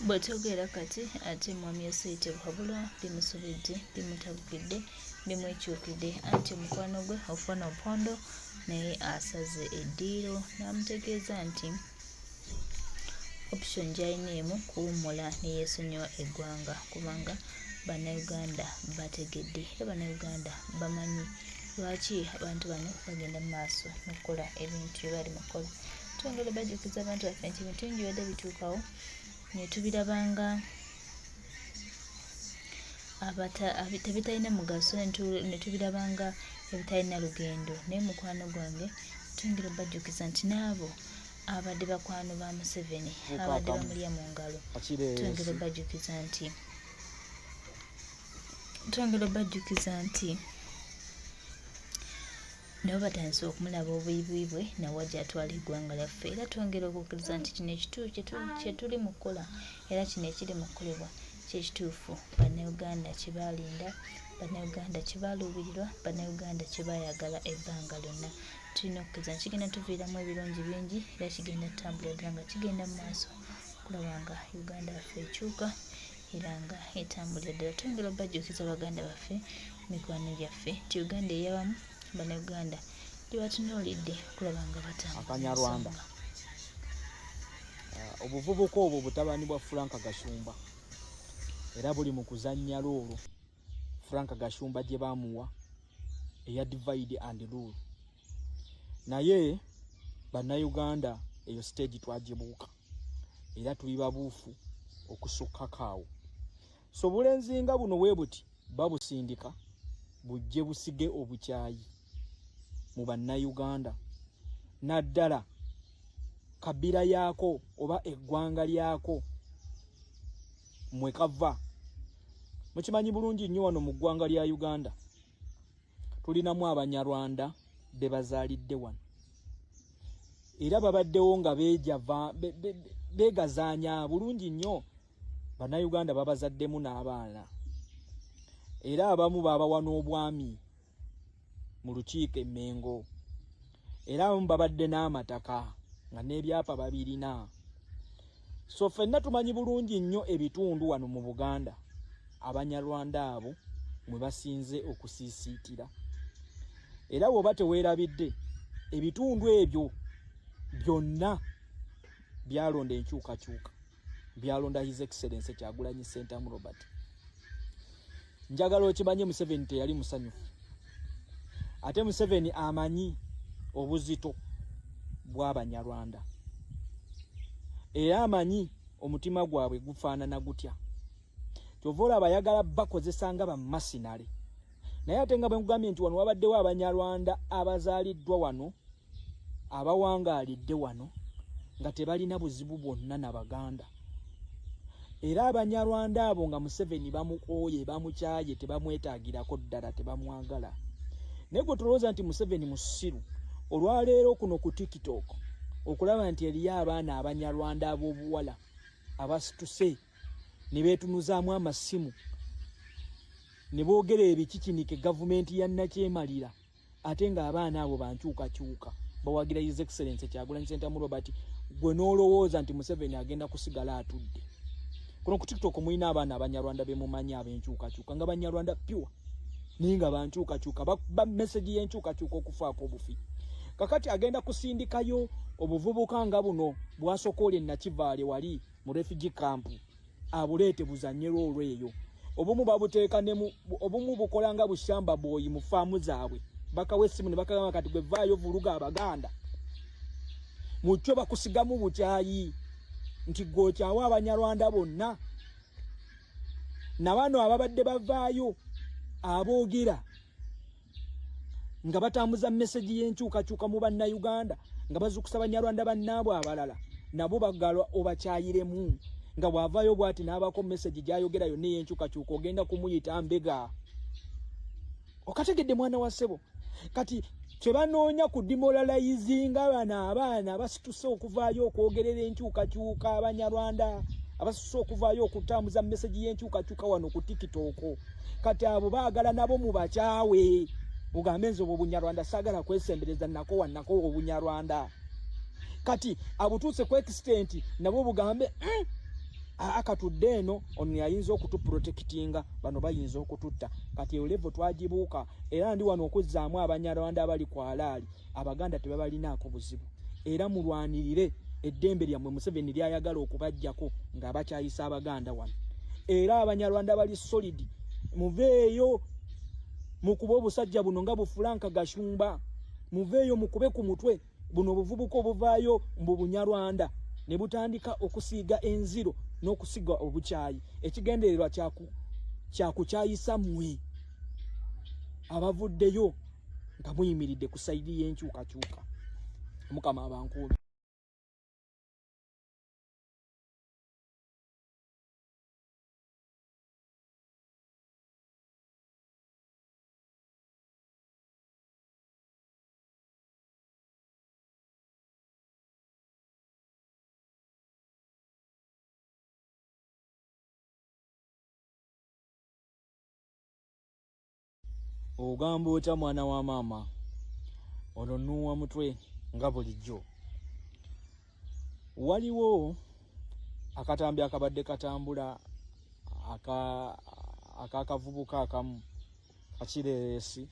Bw'atwogera kati ate mwami Osei Buhabulwa bimusobedde bimutabukidde bimwekyukidde anti omukwano gwe ofuna opondo naye asaze eddiiro n'amutegeeza nti option gy'alina emu kuwummula ne yeesonyiwa eggwanga kubanga bannayuganda bategedde era bannayuganda bamanyi lwaki abantu bano bagenda mu maaso n'okukola ebintu bye bali mu kukola. Twongera bajjukiza abantu baffe nti ebintu bingi bibadde bituukawo ne tubirabanga tebitalina mugaso ne tubirabanga ebitalina lugendo, naye mukwano gwange twongera bajjukiza nti n'abo abadde bakwano ba Museveni abadde bamulya mu ngalo twongera bajjukiza nti nabo batandise okumulaba obuyibuyi bwe nawajja atwala eggwanga lyaffe era twongera okukkiriza nti kino ekituufu kye tuli mu kukola era kino ekiri mu kukolebwa kyekituufu. Bannayuganda kye baalinda, bannayuganda kye baaluubirirwa, bannayuganda kye baayagala ebbanga lyonna. Tulina okukkiriza nti kigenda tuviiramu ebirungi bingi era kigenda tutambula ddala nga kigenda mu maaso okulaba nga Uganda yaffe ekyuka era nga etambulira ddala. Twongera bajjukiza baganda baffe mikwano gyaffe nti Uganda eyawamu bannayuganda gyebatunuulidde okulaba nga Akanyarwanda obuvubuka obwo butabani bwa Frank Gashumba era buli mu kuzannya loolo Frank Gashumba gye baamuwa eya divide and rule. Naye bannayuganda eyo stage twagibuuka era tuli babuufu okusukkakaawo. So bulenzi nga buno bwe buti babusindika bujje busige obukyayi mu bannayuganda naddala kabira yaako oba eggwanga lyako mwe kava. Mukimanyi bulungi nnyo wano mu ggwanga lya Uganda tulinamu Abanyarwanda be bazaalidde wano era babaddewo nga beegazaanya bulungi nnyo. Bannayuganda babazaddemu n'abaana era abamu baabawa n'obwami mu lukiiko e Mengo era abamu babadde n'amataka nga n'ebyapa babirina. So ffenna tumanyi bulungi nnyo ebitundu wano mu Buganda Abanyarwanda abo mwe basinze okusiisiitira era bw'oba teweerabidde ebitundu ebyo byonna byalonda enkyukakyuka, byalonda His Excellency Kyagulanyi Ssentamu Robert. Njagala okimanye Museveni teyali musanyufu ate Museveni amanyi obuzito bw'Abanyarwanda era amanyi omutima gwabwe gufaanana gutya. Kyova olaba ayagala bakozesa nga bamasinale naye ate nga bwe nkugambye nti wano wabaddewo Abanyarwanda abazaaliddwa wano abawangaalidde wano nga tebalina buzibu bwonna na Baganda era Abanyarwanda abo nga Museveni bamukooye bamukyaye tebamwetaagirako ddala tebamwagala. Naye gwe tulowooza nti Museveni musiru olwaleero kuno ku TikTok okulaba nti eriyo abaana Abanyarwanda ab'obuwala abasituse ne beetunuzaamu amasimu ne boogera ebikikinike gavumenti ya Nakyemalira ate ng'abaana abo bankyukakyuka bawagira His Excellency Kyagulanyi Ssentamu Robert. Gwe n'olowooza nti Museveni agenda kusigala atudde. Kuno ku TikTok mulina abaana Abanyarwanda be mumanyi ab'enkyukakyuka nga Banyarwanda pure naye nga bankyukakyuka ba message y'enkyukakyuka okufaako obufi. Kakati agenda kusindikayo obuvubuka nga buno bwasokole Nakivaale wali mu refugee camp abuleete buzanye loolo eyo. Obumu babuteeka obumu bukola nga bushamba boyi mu faamu zaabwe bakawa essimu ne bakagamba kati gwe vaayo vuluga Abaganda mucyo bakusigamu bukyayi nti gwokyawa Abanyarwanda bonna na bano ababadde bavaayo aboogera nga batambuza message y'enkyukakyuka mu bannayuganda nga bazukusa Banyarwanda bannaabwe abalala nabo bagalwa obakyayiremu nga bwavaayo bwati n'abako message gyayogera yonna ey'enkyukakyuka ogenda kumuyita mbega. Okategedde mwana wa ssebo kati kye banoonya ku demoralizinga abaana basituse okuvaayo okwogerera enkyukakyuka Abanyarwanda abasituse okuvaayo okutambuza message y'enkyukakyuka wano ku TikTok. Kati abo baagala nabo mubakyawe bugambe nze Obunyarwanda saagala kwesembereza nako wannako Obunyarwanda. Kati abutuuse ku extent nabo bugambe akatudde eno ono yayinza okutuprotectinga bano bayinza okututta kati eyo level twagibuuka era ndi wano okuzzaamu abanyarwanda abali ku alaali abaganda tebabalinaako buzibu era mulwanirire eddembe lyammwe Museveni lyayagala okubajjako ng'abakyayisa abaganda wano era abanyarwanda bali solid muveeyo mukuba obusajja buno nga Bufulanka Gashumba muveeyo mukube ku mutwe buno obuvubuka obuvaayo mbu Bunyarwanda ne butandika okusiiga enziro n'okusiga obukyayi ekigendererwa kyakukyayisa mmwe abavuddeyo nga muyimiridde ku sayidi y'enkyukakyuka Mukama abankuule. Ogamba otya mwana wa maama ono nnuwa mutwe nga bulijjo. Waliwo akatambi akabadde katambula akakavubuka akamu kakireesi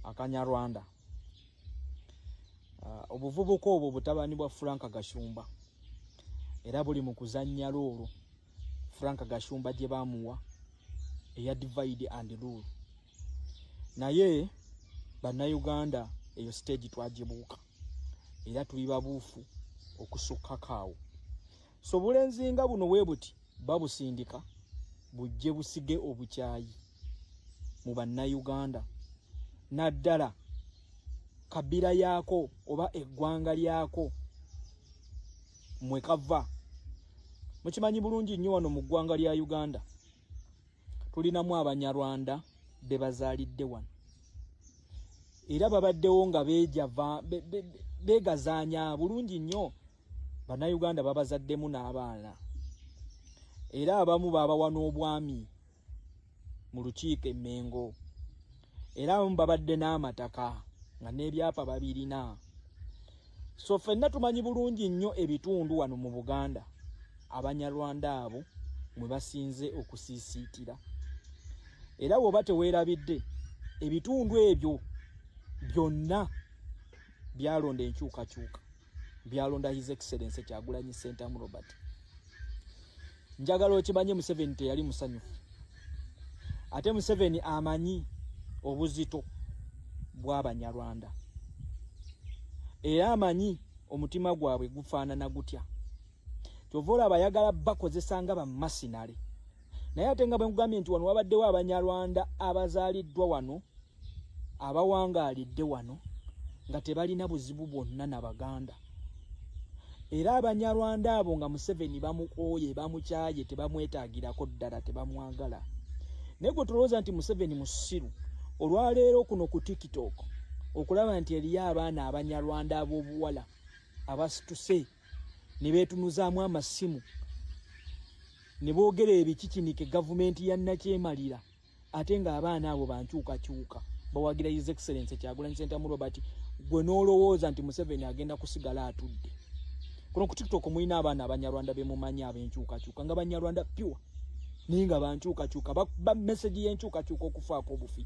akanyarwanda. Obuvubuka obwo butabani bwa Franka Gashumba era buli mu kuzannya loolo Franka Gashumba gye bamuwa eya divide and rule. Naye bannayuganda eyo stage twagibuuka era tuli babuufu okusukkakaawo. So bulenzi nga buno bwe buti babusindika bujje busige obukyayi mu bannayuganda naddala kabira yaako oba eggwanga lyako mwe kava. Mukimanyi bulungi nnyo wano mu ggwanga lya Uganda tulinamu abanyarwanda be bazaalidde wano era babaddewo nga beegazaanya bulungi nnyo. Bannayuganda babazaddemu n'abaana era abamu baabawa n'obwami mu lukiiko e Mengo era abamu babadde n'amataka nga n'ebyapa babirina. So ffenna tumanyi bulungi nnyo ebitundu wano mu Buganda abanyarwanda abo mwe basinze okusiisiitira era bw'oba teweerabidde ebitundu ebyo byonna byalonda enkyukakyuka, byalonda His Excellency Kyagulanyi Ssentamu Robert. Njagala okimanye Museveni teyali musanyufu ate Museveni amanyi obuzito bw'abanyarwanda era amanyi omutima gwabwe gufaanana gutya. Kyova olaba ayagala bakozesa nga bamasinale naye ate nga bwe nkugambye nti wano wabaddewo abanyarwanda abazaaliddwa wano abawangaalidde wano nga tebalina buzibu bwonna na baganda era abanyarwanda abo nga Museveni bamukooye bamukyaye tebamwetaagirako ddala tebamwagala. Naye gwe tulowooza nti Museveni musiru olwaleero kuno ku TikTok okulaba nti eriyo abaana abanyarwanda ab'obuwala abasituse ne beetunuzaamu amasimu ne boogera ebikikinike gavumenti ya Nakyemalira ate ng'abaana abo bankyukakyuka bawagira His Excellency Kyagulanyi Ssentamu Robert. Gwe n'olowooza nti Museveni agenda kusigala atudde. Kuno ku TikTok mulina abaana abanyarwanda be mumanyi ab'enkyukakyuka nga banyarwanda pure naye nga bankyukakyuka ba message y'enkyukakyuka okufaako obufi.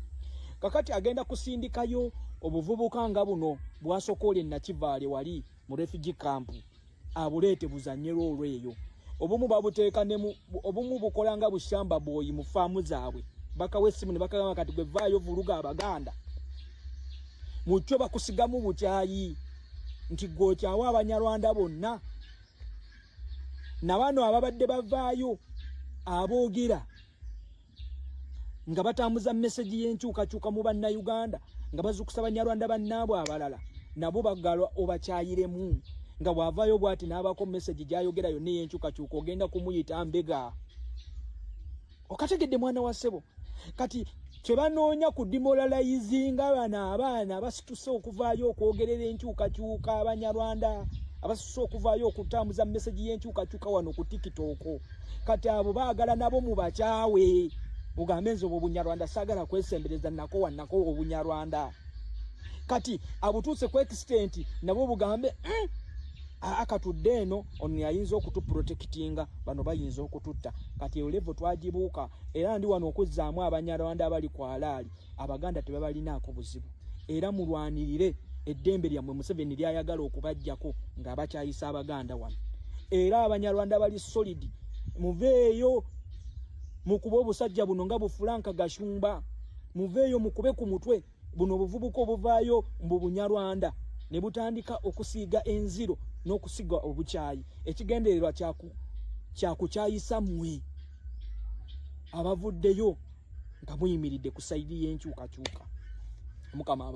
Kakati agenda kusindikayo obuvubuka nga buno bwasokoola Nakivaale wali mu refugee camp abuleete buzannye loolo eyo. Obumu babuteeka obumu bukola nga bushamba boyi mu faamu zaabwe bakawa essimu ne bakagamba kati gwe vaayo vuluga abaganda mucyo bakusigamu bukyayi nti gwokyawa abanyarwanda bonna. Na bano ababadde bavaayo aboogera nga batambuza message y'enkyukakyuka mu bannayuganda nga bazukusa abanyarwanda bannaabwe abalala nabo bagalwa obakyayiremu nga bwavaayo bw'ati n'abaako message gy'ayogera yonna ey'enkyukakyuka ogenda kumuyita mbega. Okategedde mwana wa ssebo kati kye banoonya ku demoralizinga bano abaana basituse okuvaayo okwogerera enkyukakyuka abanyarwanda abasituse okuvaayo okutambuza message y'enkyukakyuka wano ku TikTok. Kati abo baagala nabo mubakyawe ugambe nze obunyarwanda saagala kwesembereza nako wannako obunyarwanda. Kati abutuuse ku extent nabo bugambe akatudde eno ono yayinza okutuprotectinga, bano bayinza okututta. Kati eyo level twagibuuka, era ndi wano okuzzaamu Abanyarwanda abali ku alaali, Abaganda tebabalinaako buzibu. Era mulwanirire eddembe lyammwe Museveni lyayagala okubajjako ng'abakyayisa Abaganda wano. Era Abanyarwanda bali solid, muveeyo mukuba obusajja buno nga Bufulanka Gashumba, muveeyo mukube ku mutwe buno obuvubuka obuvaayo mu Bunyarwanda ne butandika okusiiga enziro n'okusiga obukyayi. Ekigendererwa kyakukyayisa mmwe abavuddeyo nga muyimiridde ku sayidi y'enkyukakyuka. Mukama